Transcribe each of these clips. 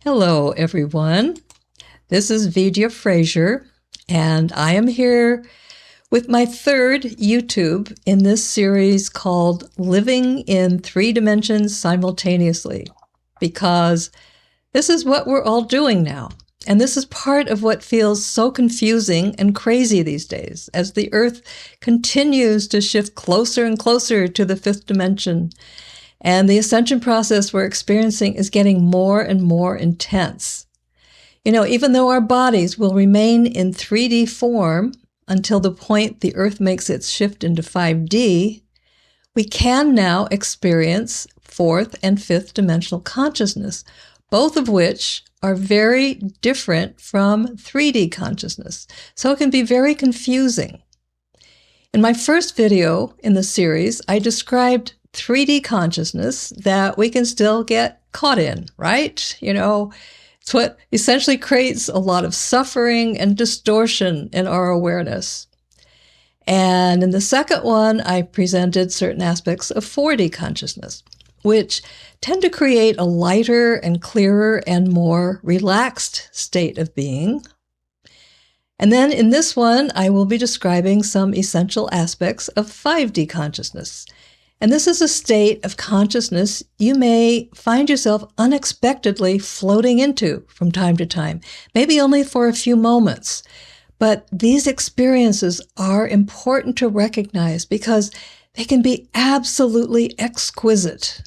Hello, everyone. This is Vidya Frazier, and I am here with my third YouTube in this series called Living in Three Dimensions Simultaneously, because this is what we're all doing now. And this is part of what feels so confusing and crazy these days, as the Earth continues to shift closer and closer to the fifth dimension. And the ascension process we're experiencing is getting more and more intense. You know, even though our bodies will remain in 3D form until the point the Earth makes its shift into 5D, we can now experience fourth and fifth dimensional consciousness, both of which are very different from 3D consciousness. So it can be very confusing. In my first video in the series, I described 3D consciousness that we can still get caught in, right? You know, it's what essentially creates a lot of suffering and distortion in our awareness. And in the second one, I presented certain aspects of 4D consciousness, which tend to create a lighter and clearer and more relaxed state of being. And then in this one, I will be describing some essential aspects of 5D consciousness. And this is a state of consciousness you may find yourself unexpectedly floating into from time to time, maybe only for a few moments. But these experiences are important to recognize because they can be absolutely exquisite.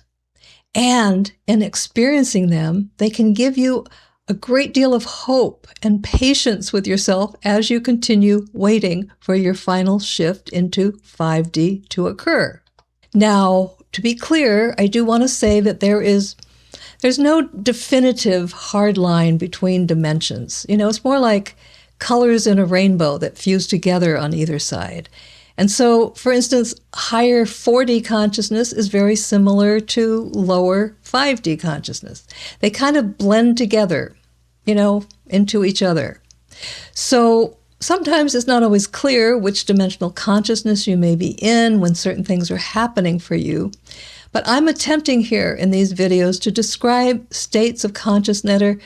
And in experiencing them, they can give you a great deal of hope and patience with yourself as you continue waiting for your final shift into 5D to occur. Now, to be clear, I do want to say that there's no definitive hard line between dimensions. You know, it's more like colors in a rainbow that fuse together on either side. And so, for instance, higher 4D consciousness is very similar to lower 5D consciousness. They kind of blend together, you know, into each other. So sometimes it's not always clear which dimensional consciousness you may be in when certain things are happening for you. But I'm attempting here in these videos to describe states of consciousness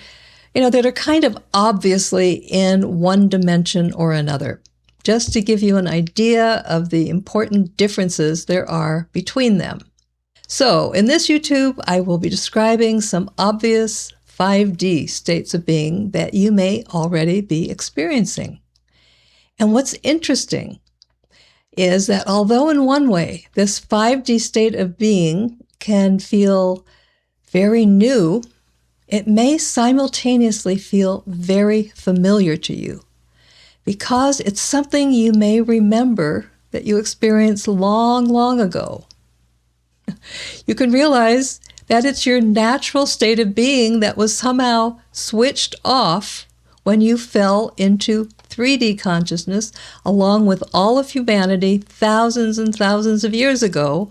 that are kind of obviously in one dimension or another, just to give you an idea of the important differences there are between them. So in this YouTube, I will be describing some obvious 5D states of being that you may already be experiencing. And what's interesting is that although in one way this 5D state of being can feel very new, it may simultaneously feel very familiar to you because it's something you may remember that you experienced long, long ago. You can realize that it's your natural state of being that was somehow switched off when you fell into 3D consciousness along with all of humanity thousands and thousands of years ago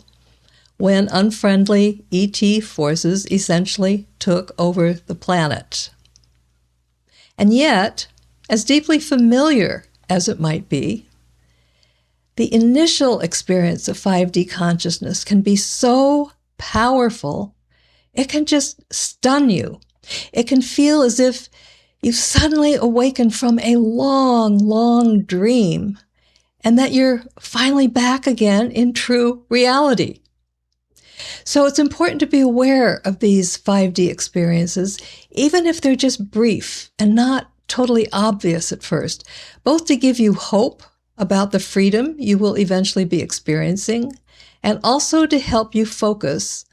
when unfriendly ET forces essentially took over the planet. And yet, as deeply familiar as it might be, the initial experience of 5D consciousness can be so powerful, it can just stun you. It can feel as if you've suddenly awakened from a long, long dream and that you're finally back again in true reality. So it's important to be aware of these 5D experiences, even if they're just brief and not totally obvious at first, both to give you hope about the freedom you will eventually be experiencing, and also to help you focus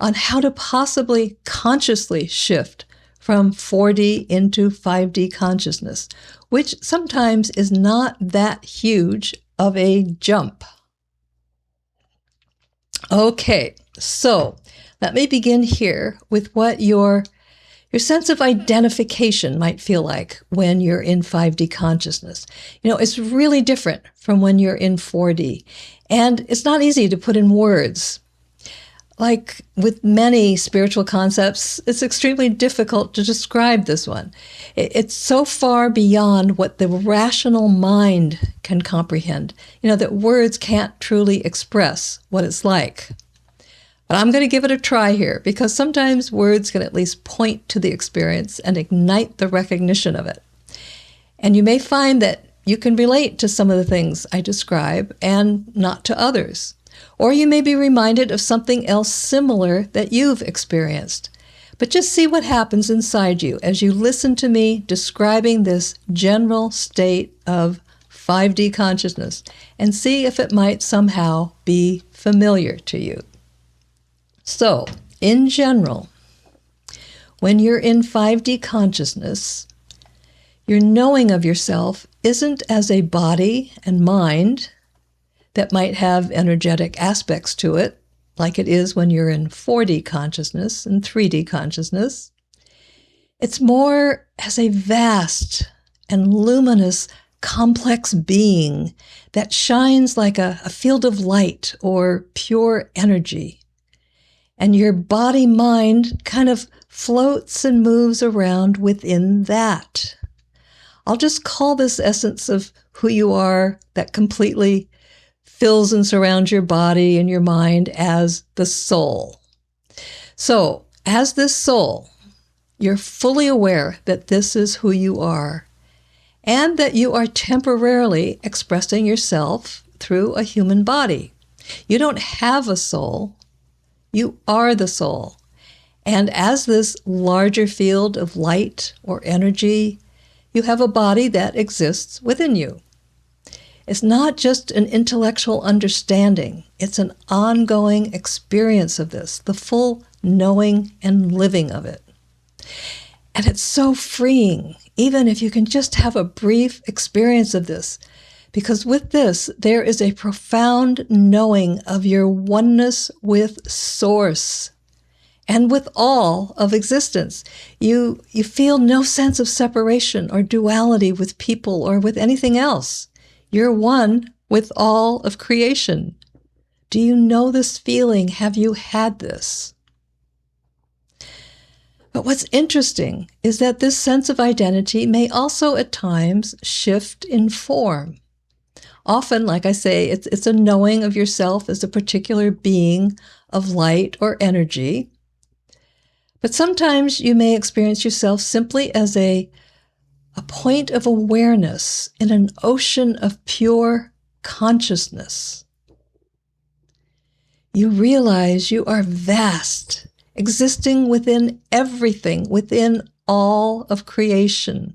on how to possibly consciously shift from 4D into 5D consciousness, which sometimes is not that huge of a jump. Okay, so let me begin here with what your sense of identification might feel like when you're in 5D consciousness. You know, it's really different from when you're in 4D, and it's not easy to put in words. Like with many spiritual concepts, it's extremely difficult to describe this one. It's so far beyond what the rational mind can comprehend, that words can't truly express what it's like. But I'm going to give it a try here because sometimes words can at least point to the experience and ignite the recognition of it. And you may find that you can relate to some of the things I describe and not to others. Or you may be reminded of something else similar that you've experienced. But just see what happens inside you as you listen to me describing this general state of 5D consciousness and see if it might somehow be familiar to you. So, in general, when you're in 5D consciousness, your knowing of yourself isn't as a body and mind that might have energetic aspects to it, like it is when you're in 4D consciousness and 3D consciousness. It's more as a vast and luminous, complex being that shines like a field of light or pure energy. And your body-mind kind of floats and moves around within that. I'll just call this essence of who you are that completely fills and surrounds your body and your mind as the soul. So, as this soul, you're fully aware that this is who you are and that you are temporarily expressing yourself through a human body. You don't have a soul. You are the soul. And as this larger field of light or energy, you have a body that exists within you. It's not just an intellectual understanding. It's an ongoing experience of this, the full knowing and living of it. And it's so freeing, even if you can just have a brief experience of this, because with this, there is a profound knowing of your oneness with Source and with all of existence. You feel no sense of separation or duality with people or with anything else. You're one with all of creation. Do you know this feeling? Have you had this? But what's interesting is that this sense of identity may also at times shift in form. Often, like I say, it's a knowing of yourself as a particular being of light or energy. But sometimes you may experience yourself simply as a point of awareness in an ocean of pure consciousness. You realize you are vast, existing within everything, within all of creation.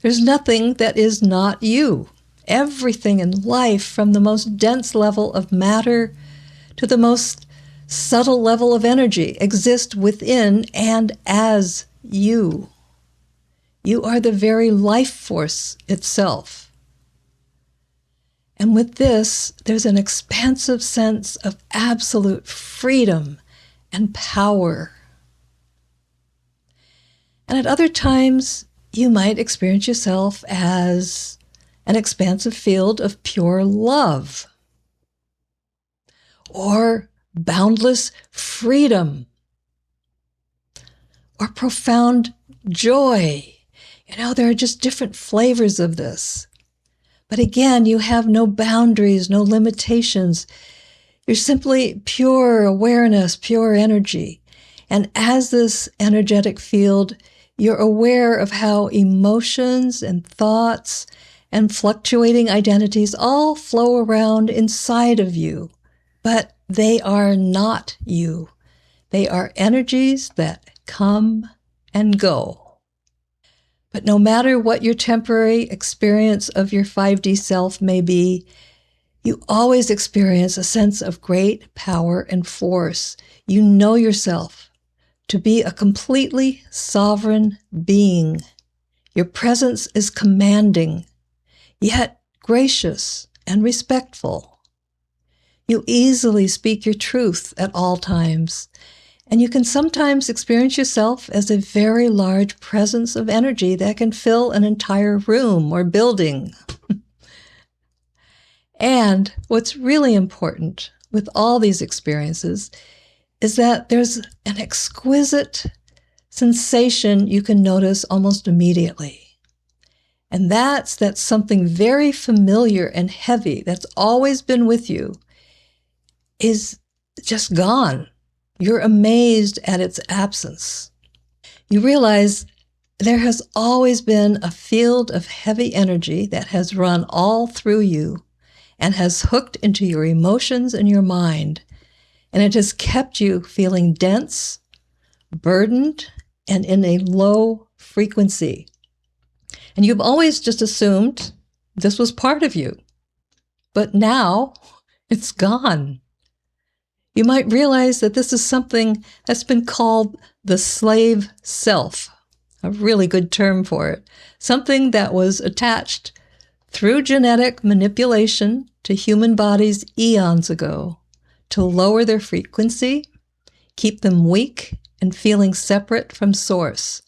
There's nothing that is not you. Everything in life, from the most dense level of matter to the most subtle level of energy, exists within and as you. You are the very life force itself. And with this, there's an expansive sense of absolute freedom and power. And at other times, you might experience yourself as an expansive field of pure love or boundless freedom or profound joy. There are just different flavors of this. But again, you have no boundaries, no limitations. You're simply pure awareness, pure energy. And as this energetic field, you're aware of how emotions and thoughts and fluctuating identities all flow around inside of you. But they are not you. They are energies that come and go. But no matter what your temporary experience of your 5D self may be, you always experience a sense of great power and force. You know yourself to be a completely sovereign being. Your presence is commanding, yet gracious and respectful. You easily speak your truth at all times, and you can sometimes experience yourself as a very large presence of energy that can fill an entire room or building. And what's really important with all these experiences is that there's an exquisite sensation you can notice almost immediately. And that's that something very familiar and heavy that's always been with you is just gone. You're amazed at its absence. You realize there has always been a field of heavy energy that has run all through you and has hooked into your emotions and your mind, and it has kept you feeling dense, burdened, and in a low frequency. And you've always just assumed this was part of you. But now it's gone. You might realize that this is something that's been called the slave self, a really good term for it. Something that was attached through genetic manipulation to human bodies eons ago to lower their frequency, keep them weak and feeling separate from source.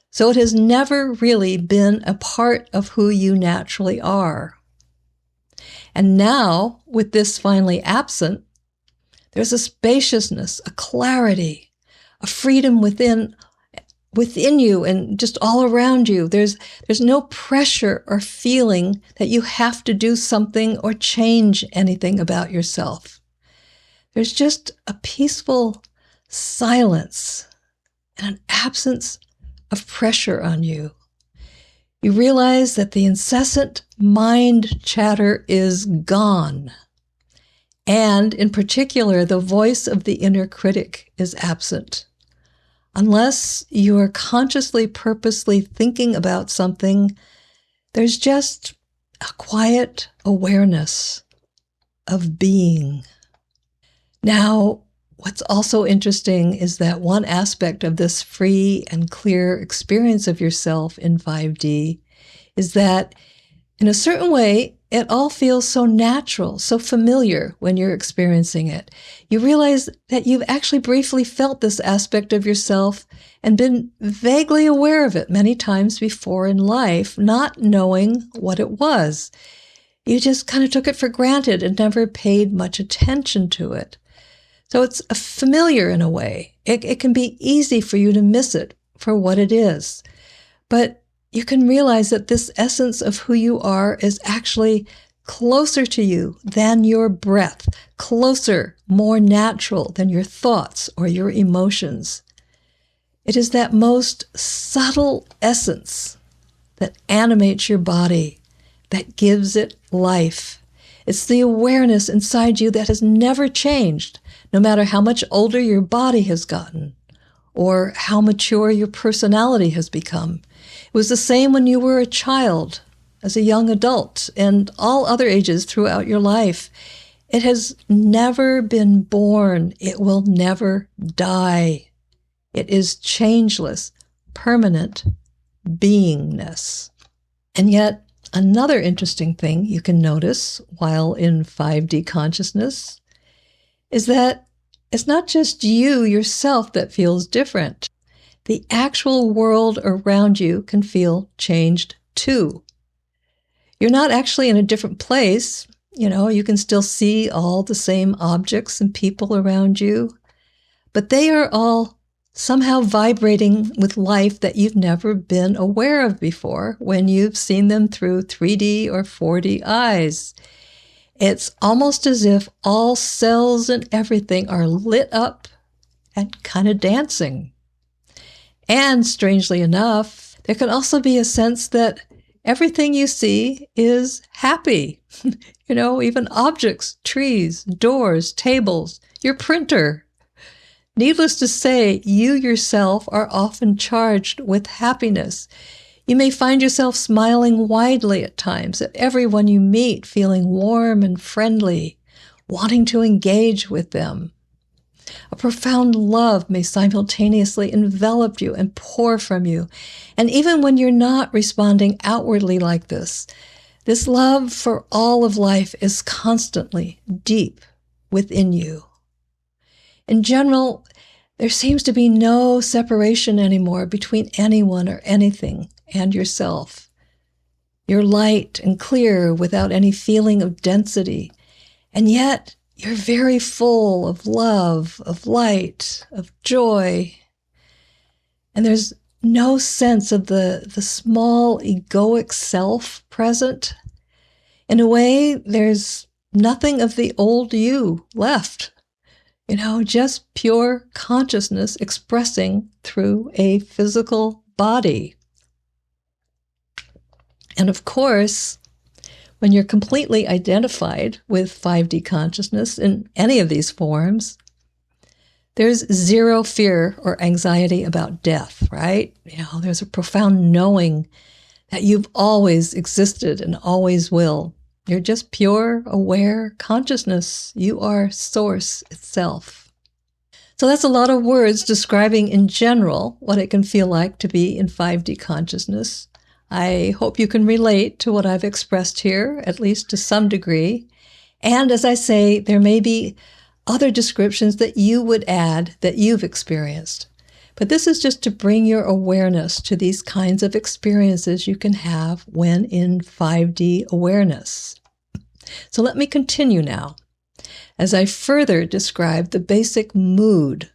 So it has never really been a part of who you naturally are. And now, with this finally absent, there's a spaciousness, a clarity, a freedom within you and just all around you. There's no pressure or feeling that you have to do something or change anything about yourself. There's just a peaceful silence and an absence of pressure on you. You realize that the incessant mind chatter is gone. And in particular, the voice of the inner critic is absent. Unless you are consciously, purposely thinking about something, there's just a quiet awareness of being. Now, what's also interesting is that one aspect of this free and clear experience of yourself in 5D is that, in a certain way, it all feels so natural, so familiar when you're experiencing it. You realize that you've actually briefly felt this aspect of yourself and been vaguely aware of it many times before in life, not knowing what it was. You just kind of took it for granted and never paid much attention to it. So it's familiar in a way. It can be easy for you to miss it for what it is. But you can realize that this essence of who you are is actually closer to you than your breath, closer, more natural than your thoughts or your emotions. It is that most subtle essence that animates your body, that gives it life. It's the awareness inside you that has never changed, no matter how much older your body has gotten or how mature your personality has become. It was the same when you were a child, as a young adult, and all other ages throughout your life. It has never been born. It will never die. It is changeless, permanent beingness. And yet, another interesting thing you can notice while in 5D consciousness is that it's not just you yourself that feels different. The actual world around you can feel changed too. You're not actually in a different place. You can still see all the same objects and people around you, but they are all somehow vibrating with life that you've never been aware of before when you've seen them through 3D or 4D eyes. It's almost as if all cells and everything are lit up and kind of dancing. And strangely enough, there can also be a sense that everything you see is happy. Even objects, trees, doors, tables, your printer. Needless to say, you yourself are often charged with happiness. You may find yourself smiling widely at times at everyone you meet, feeling warm and friendly, wanting to engage with them. A profound love may simultaneously envelop you and pour from you. And even when you're not responding outwardly like this love for all of life is constantly deep within you. In general, there seems to be no separation anymore between anyone or anything and yourself. You're light and clear without any feeling of density, and yet you're very full of love, of light, of joy. And there's no sense of the small egoic self present. In a way, there's nothing of the old you left. Just pure consciousness expressing through a physical body. And of course, when you're completely identified with 5D consciousness in any of these forms, there's zero fear or anxiety about death, right? There's a profound knowing that you've always existed and always will. You're just pure, aware consciousness. You are Source itself. So that's a lot of words describing in general what it can feel like to be in 5D consciousness. I hope you can relate to what I've expressed here, at least to some degree. And as I say, there may be other descriptions that you would add that you've experienced. But this is just to bring your awareness to these kinds of experiences you can have when in 5D awareness. So let me continue now, as I further describe the basic mood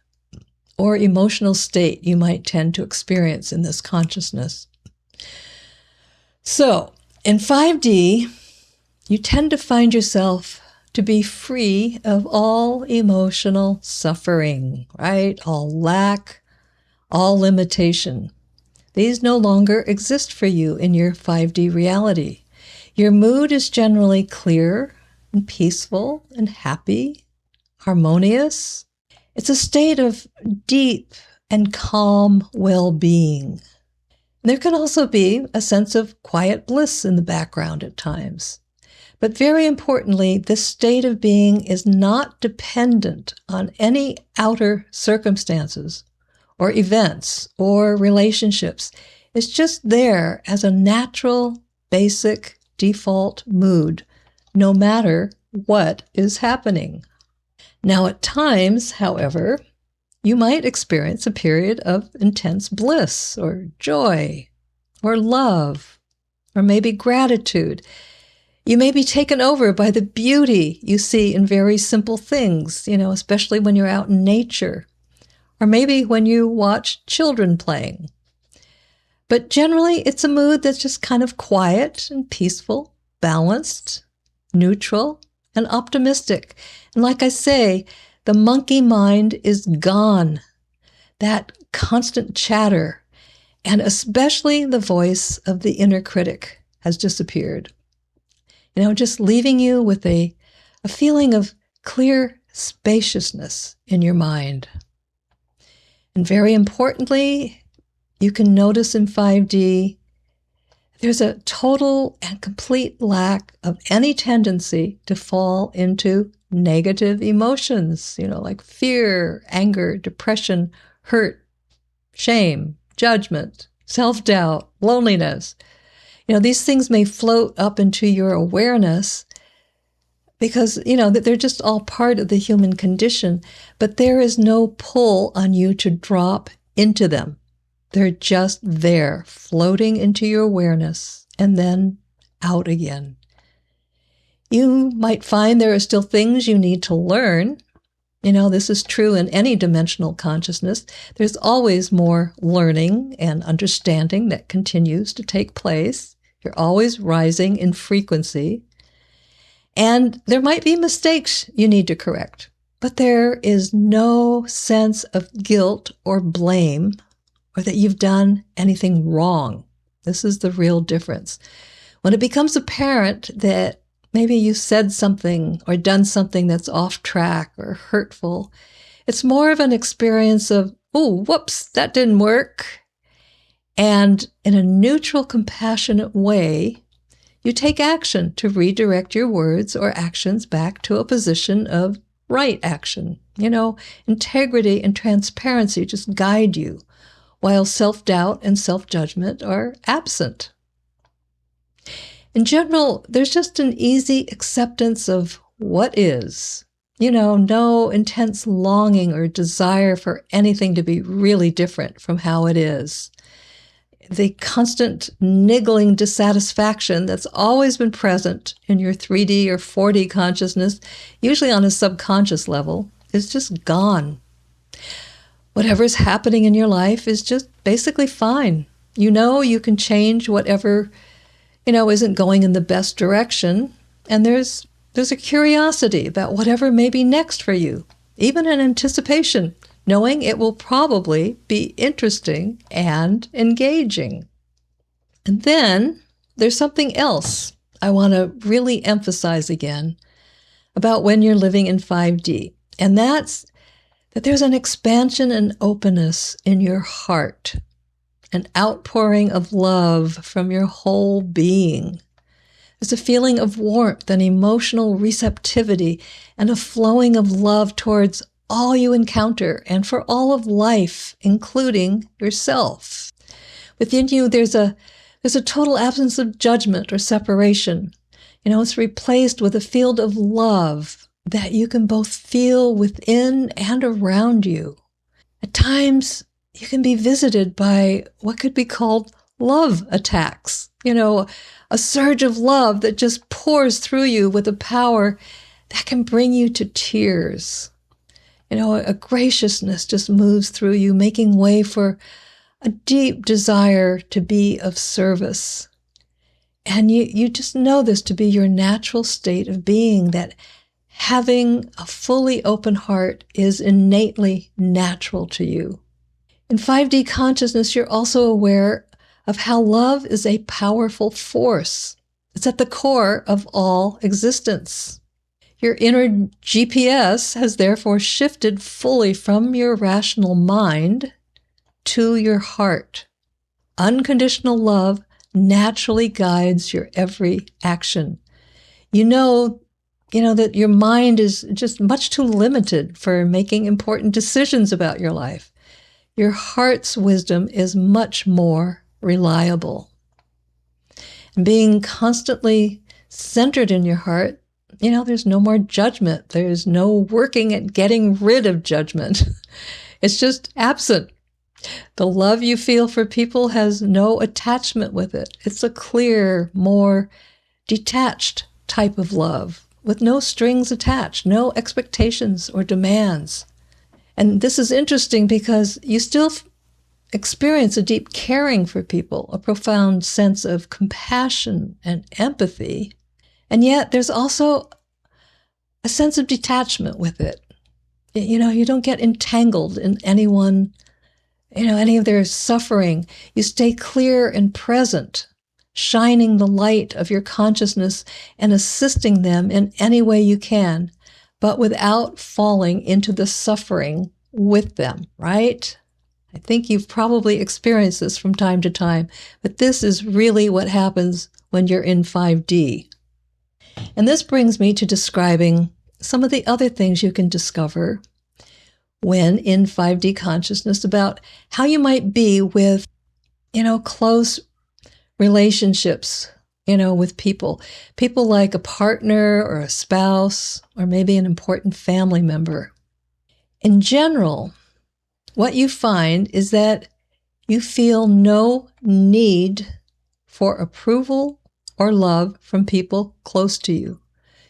or emotional state you might tend to experience in this consciousness. So, in 5D, you tend to find yourself to be free of all emotional suffering, right? All lack, all limitation. These no longer exist for you in your 5D reality. Your mood is generally clear and peaceful and happy, harmonious. It's a state of deep and calm well-being. There can also be a sense of quiet bliss in the background at times. But very importantly, this state of being is not dependent on any outer circumstances or events or relationships. It's just there as a natural, basic, default mood, no matter what is happening. Now, at times, however, you might experience a period of intense bliss or joy or love or maybe gratitude. You may be taken over by the beauty you see in very simple things, especially when you're out in nature, or maybe when you watch children playing. But generally, it's a mood that's just kind of quiet and peaceful, balanced, neutral, and optimistic. And like I say, the monkey mind is gone. That constant chatter, and especially the voice of the inner critic, has disappeared. Just leaving you with a feeling of clear spaciousness in your mind. And very importantly, you can notice in 5D, there's a total and complete lack of any tendency to fall into negative emotions, like fear, anger, depression, hurt, shame, judgment, self-doubt, loneliness. These things may float up into your awareness because, that they're just all part of the human condition, but there is no pull on you to drop into them. They're just there, floating into your awareness and then out again. You might find there are still things you need to learn. This is true in any dimensional consciousness. There's always more learning and understanding that continues to take place. You're always rising in frequency. And there might be mistakes you need to correct, but there is no sense of guilt or blame or that you've done anything wrong. This is the real difference. When it becomes apparent that maybe you said something or done something that's off track or hurtful, it's more of an experience of, oh, whoops, that didn't work. And in a neutral, compassionate way, you take action to redirect your words or actions back to a position of right action. Integrity and transparency just guide you, while self-doubt and self-judgment are absent. In general, there's just an easy acceptance of what is. No intense longing or desire for anything to be really different from how it is. The constant niggling dissatisfaction that's always been present in your 3D or 4D consciousness, usually on a subconscious level, is just gone. Whatever's happening in your life is just basically fine. You can change whatever, isn't going in the best direction. And there's a curiosity about whatever may be next for you. even in anticipation, knowing it will probably be interesting and engaging. And then there's something else I want to really emphasize again about when you're living in 5D, and that's that there's an expansion and openness in your heart, an outpouring of love from your whole being. There's a feeling of warmth and emotional receptivity and a flowing of love towards all you encounter and for all of life, including yourself. Within you, there's a total absence of judgment or separation. It's replaced with a field of love that you can both feel within and around you. At times, you can be visited by what could be called love attacks. A surge of love that just pours through you with a power that can bring you to tears. A graciousness just moves through you, making way for a deep desire to be of service. And you just know this to be your natural state of being, that having a fully open heart is innately natural to you. In 5D consciousness, you're also aware of how love is a powerful force. It's at the core of all existence. Your inner GPS has therefore shifted fully from your rational mind to your heart. Unconditional love naturally guides your every action. You know that your mind is just much too limited for making important decisions about your life. Your heart's wisdom is much more reliable. And being constantly centered in your heart, there's no more judgment. There's no working at getting rid of judgment. It's just absent. The love you feel for people has no attachment with it. It's a clear, more detached type of love with no strings attached, no expectations or demands. And this is interesting because you still experience a deep caring for people, a profound sense of compassion and empathy, and yet there's also a sense of detachment with it. You don't get entangled in anyone, any of their suffering. You stay clear and present, shining the light of your consciousness and assisting them in any way you can, but without falling into the suffering with them, right? I think you've probably experienced this from time to time, but this is really what happens when you're in 5D. And this brings me to describing some of the other things you can discover when in 5D consciousness about how you might be with, close relationships, with people like a partner or a spouse or maybe an important family member. In general, what you find is that you feel no need for approval or love from people close to you.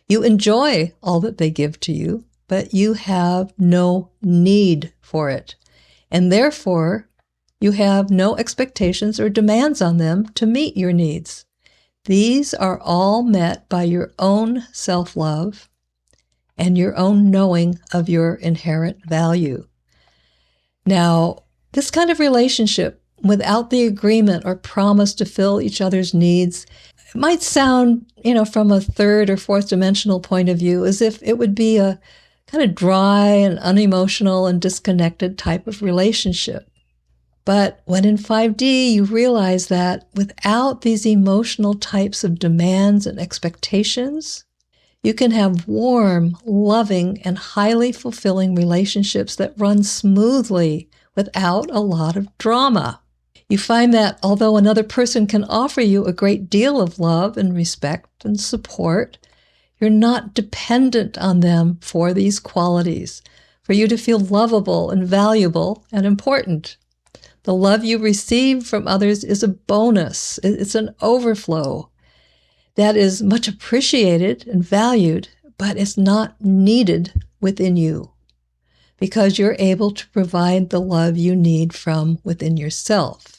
You enjoy all that they give to you, but you have no need for it. And therefore, you have no expectations or demands on them to meet your needs. These are all met by your own self-love and your own knowing of your inherent value. Now, this kind of relationship, without the agreement or promise to fill each other's needs, it might sound, from a third or fourth dimensional point of view, as if it would be a kind of dry and unemotional and disconnected type of relationship. But when in 5D, you realize that without these emotional types of demands and expectations, you can have warm, loving, and highly fulfilling relationships that run smoothly without a lot of drama. You find that although another person can offer you a great deal of love and respect and support, you're not dependent on them for these qualities, for you to feel lovable and valuable and important. The love you receive from others is a bonus. It's an overflow that is much appreciated and valued, but it's not needed within you because you're able to provide the love you need from within yourself.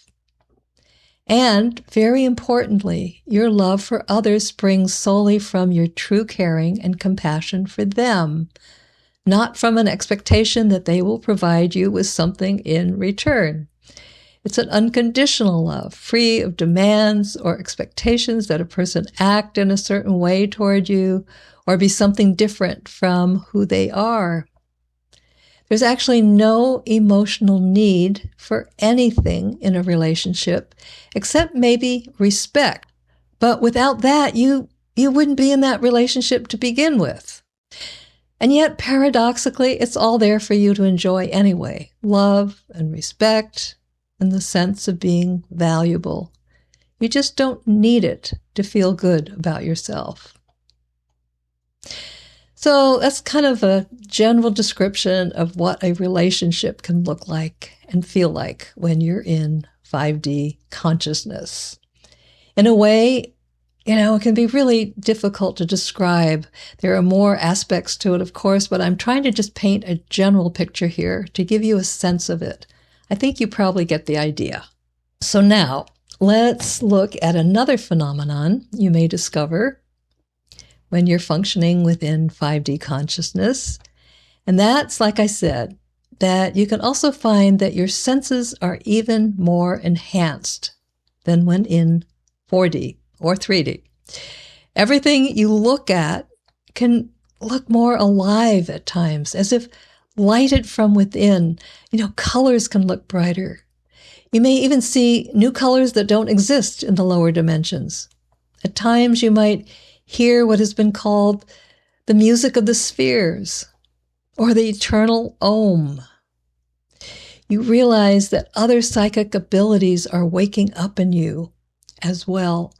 And very importantly, your love for others springs solely from your true caring and compassion for them, not from an expectation that they will provide you with something in return. It's an unconditional love, free of demands or expectations that a person act in a certain way toward you or be something different from who they are. There's actually no emotional need for anything in a relationship except maybe respect. But without that, you wouldn't be in that relationship to begin with. And yet, paradoxically, it's all there for you to enjoy anyway. Love and respect and the sense of being valuable. You just don't need it to feel good about yourself. So that's kind of a general description of what a relationship can look like and feel like when you're in 5D consciousness. In a way, it can be really difficult to describe. There are more aspects to it, of course, but I'm trying to just paint a general picture here to give you a sense of it. I think you probably get the idea. So now, let's look at another phenomenon you may discover when you're functioning within 5D consciousness. And that's, like I said, that you can also find that your senses are even more enhanced than when in 4D or 3D. Everything you look at can look more alive at times, as if lighted from within. Colors can look brighter. You may even see new colors that don't exist in the lower dimensions. At times you might hear what has been called the music of the spheres, or the eternal Om. You realize that other psychic abilities are waking up in you as well.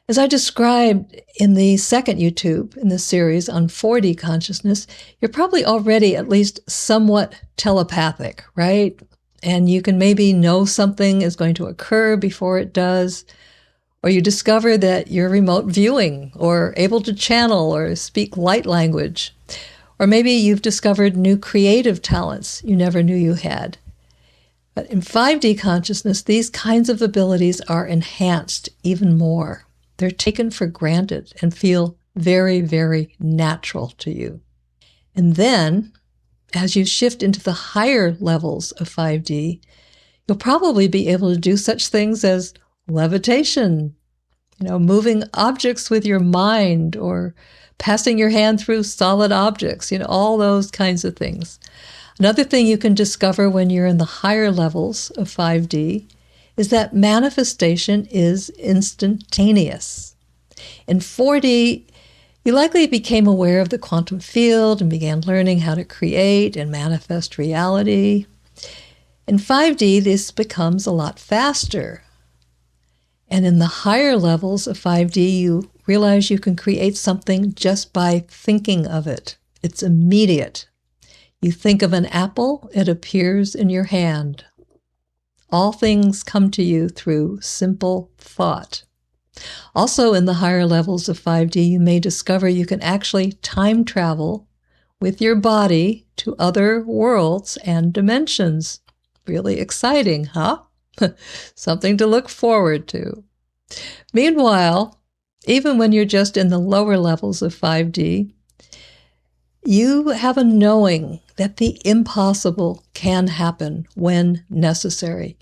As I described in the second YouTube in this series on 4D consciousness, you're probably already at least somewhat telepathic, right? And you can maybe know something is going to occur before it does, or you discover that you're remote viewing or able to channel or speak light language, or maybe you've discovered new creative talents you never knew you had. But in 5D consciousness, these kinds of abilities are enhanced even more. They're taken for granted and feel very, very natural to you. And then, as you shift into the higher levels of 5D, you'll probably be able to do such things as levitation, moving objects with your mind, or passing your hand through solid objects, all those kinds of things. Another thing you can discover when you're in the higher levels of 5D is that manifestation is instantaneous. In 4D, you likely became aware of the quantum field and began learning how to create and manifest reality. In 5D, this becomes a lot faster. And in the higher levels of 5D, you realize you can create something just by thinking of it. It's immediate. You think of an apple, it appears in your hand. All things come to you through simple thought. Also, in the higher levels of 5D, you may discover you can actually time travel with your body to other worlds and dimensions. Really exciting, huh? Something to look forward to. Meanwhile, even when you're just in the lower levels of 5D, you have a knowing that the impossible can happen when necessary.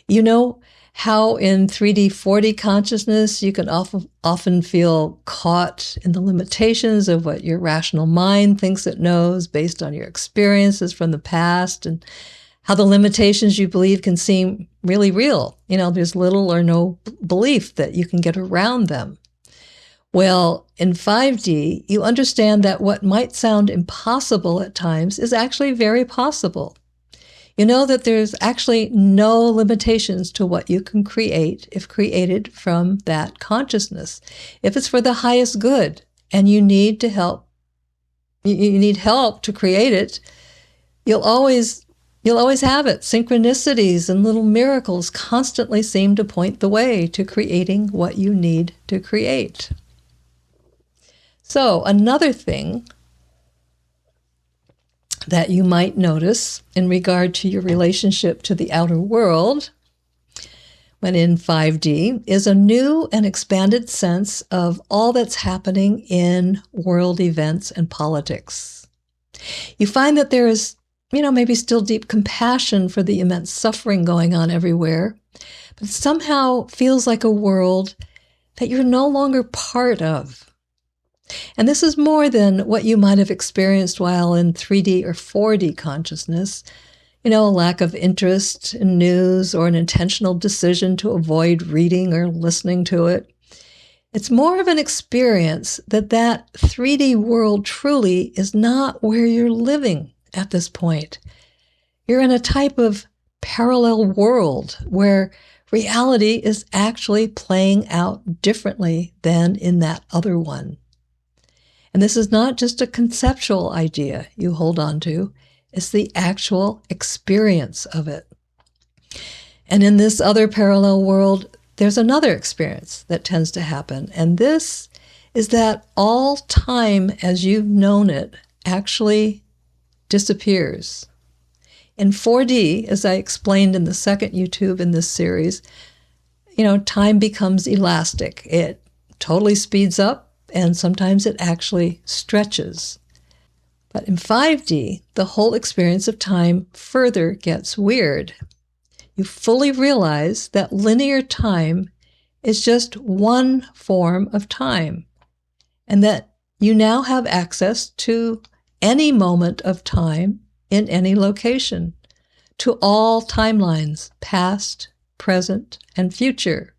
You know how in 3D, 4D consciousness, you can often feel caught in the limitations of what your rational mind thinks it knows based on your experiences from the past, and how the limitations you believe can seem really real. There's little or no belief that you can get around them. Well, in 5D, you understand that what might sound impossible at times is actually very possible. You know that there's actually no limitations to what you can create if created from that consciousness. If it's for the highest good and you need help to create it, you'll always have it. Synchronicities and little miracles constantly seem to point the way to creating what you need to create. So another thing that you might notice in regard to your relationship to the outer world when in 5D is a new and expanded sense of all that's happening in world events and politics. You find that there is, maybe still deep compassion for the immense suffering going on everywhere, but it somehow feels like a world that you're no longer part of. And this is more than what you might have experienced while in 3D or 4D consciousness, a lack of interest in news or an intentional decision to avoid reading or listening to it. It's more of an experience that 3D world truly is not where you're living at this point. You're in a type of parallel world where reality is actually playing out differently than in that other one. And this is not just a conceptual idea you hold on to, it's the actual experience of it. And in this other parallel world, there's another experience that tends to happen, and this is that all time as you've known it actually disappears. In 4D, as I explained in the second YouTube in this series, time becomes elastic. It totally speeds up, and sometimes it actually stretches. But in 5D, the whole experience of time further gets weird. You fully realize that linear time is just one form of time, and that you now have access to any moment of time in any location, to all timelines, past, present, and future.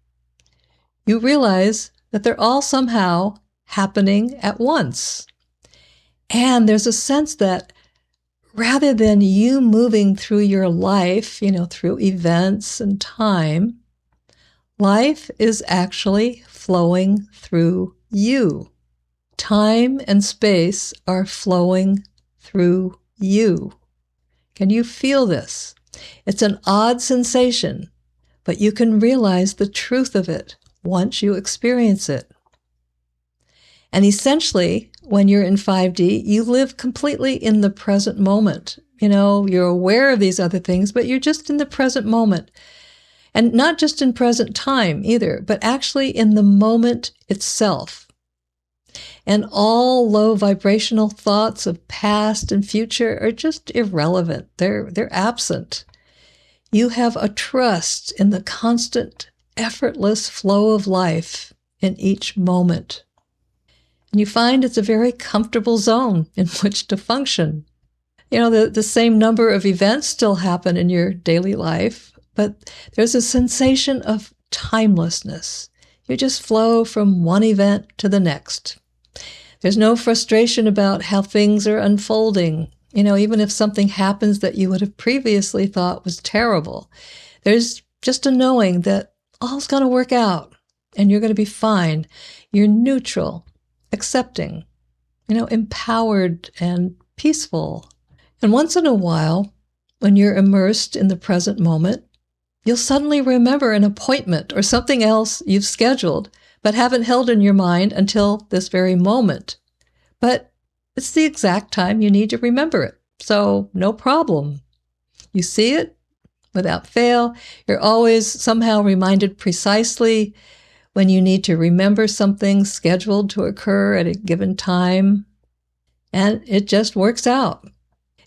You realize that they're all somehow happening at once. And there's a sense that rather than you moving through your life, through events and time, life is actually flowing through you. Time and space are flowing through you. Can you feel this? It's an odd sensation, but you can realize the truth of it once you experience it. And essentially, when you're in 5D, you live completely in the present moment. You're aware of these other things, but you're just in the present moment. And not just in present time either, but actually in the moment itself. And all low vibrational thoughts of past and future are just irrelevant. They're absent. You have a trust in the constant, effortless flow of life in each moment. And you find it's a very comfortable zone in which to function. The same number of events still happen in your daily life, but there's a sensation of timelessness. You just flow from one event to the next. There's no frustration about how things are unfolding. Even if something happens that you would have previously thought was terrible, there's just a knowing that all's going to work out and you're going to be fine. You're neutral, accepting, empowered and peaceful. And once in a while, when you're immersed in the present moment, you'll suddenly remember an appointment or something else you've scheduled but haven't held in your mind until this very moment. But it's the exact time you need to remember it, so no problem. You see it without fail. You're always somehow reminded precisely when you need to remember something scheduled to occur at a given time, and it just works out.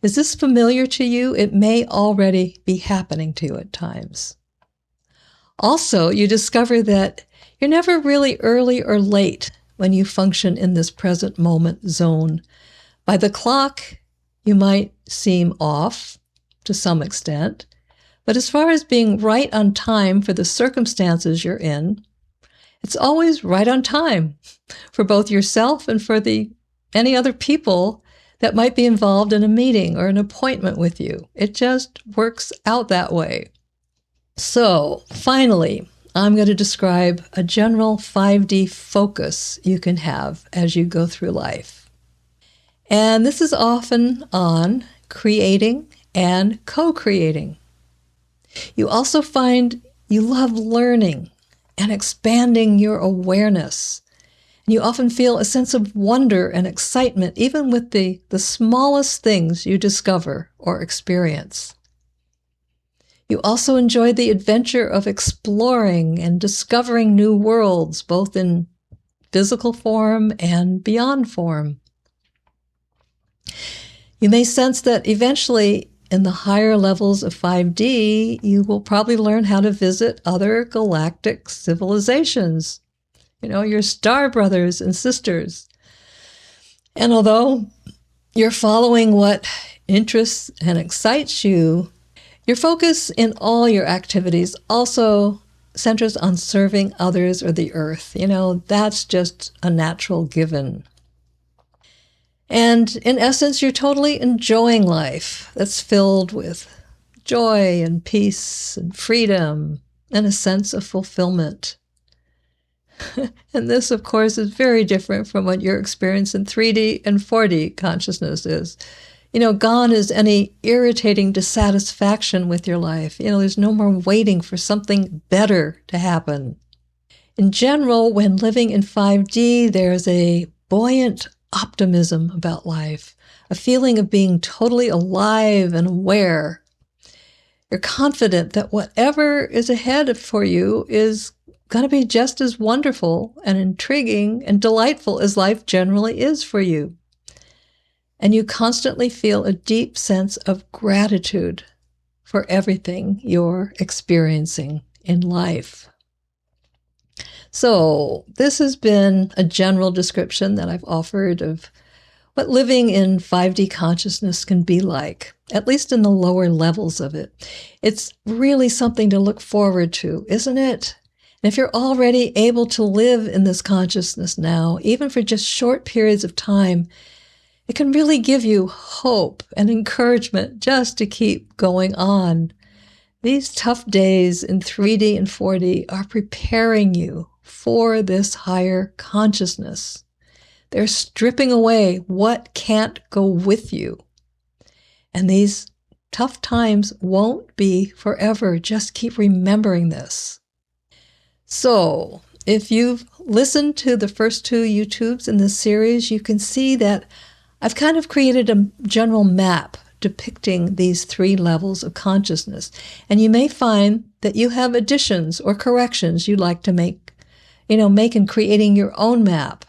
Is this familiar to you? It may already be happening to you at times. Also, you discover that you're never really early or late when you function in this present moment zone. By the clock, you might seem off to some extent, but as far as being right on time for the circumstances you're in, it's always right on time for both yourself and for any other people that might be involved in a meeting or an appointment with you. It just works out that way. So, finally, I'm going to describe a general 5D focus you can have as you go through life. And this is often on creating and co-creating. You also find you love learning and expanding your awareness. And you often feel a sense of wonder and excitement, even with the smallest things you discover or experience. You also enjoy the adventure of exploring and discovering new worlds, both in physical form and beyond form. You may sense that eventually in the higher levels of 5D, you will probably learn how to visit other galactic civilizations, your star brothers and sisters. And although you're following what interests and excites you, your focus in all your activities also centers on serving others or the earth. That's just a natural given. And in essence, you're totally enjoying life that's filled with joy and peace and freedom and a sense of fulfillment. And this, of course, is very different from what your experience in 3D and 4D consciousness is. Gone is any irritating dissatisfaction with your life. There's no more waiting for something better to happen. In general, when living in 5D, there's a buoyant optimism about life, a feeling of being totally alive and aware. You're confident that whatever is ahead for you is going to be just as wonderful and intriguing and delightful as life generally is for you. And you constantly feel a deep sense of gratitude for everything you're experiencing in life. So this has been a general description that I've offered of what living in 5D consciousness can be like, at least in the lower levels of it. It's really something to look forward to, isn't it? And if you're already able to live in this consciousness now, even for just short periods of time, it can really give you hope and encouragement just to keep going on. These tough days in 3D and 4D are preparing you for this higher consciousness. They're stripping away what can't go with you. And these tough times won't be forever. Just keep remembering this. So, if you've listened to the first 2 YouTubes in this series, you can see that I've kind of created a general map depicting these 3 levels of consciousness. And you may find that you have additions or corrections you'd like to make in creating your own map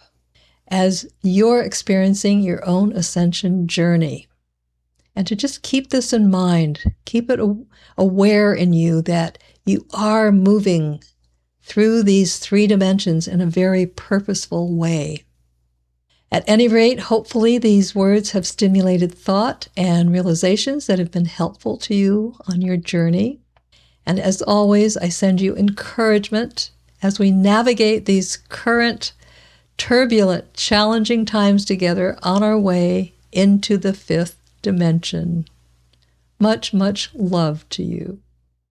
as you're experiencing your own ascension journey. And to just keep this in mind, keep it aware in you that you are moving through these 3 dimensions in a very purposeful way. At any rate, hopefully these words have stimulated thought and realizations that have been helpful to you on your journey. And as always, I send you encouragement as we navigate these current, turbulent, challenging times together on our way into the 5th dimension. Much, much love to you.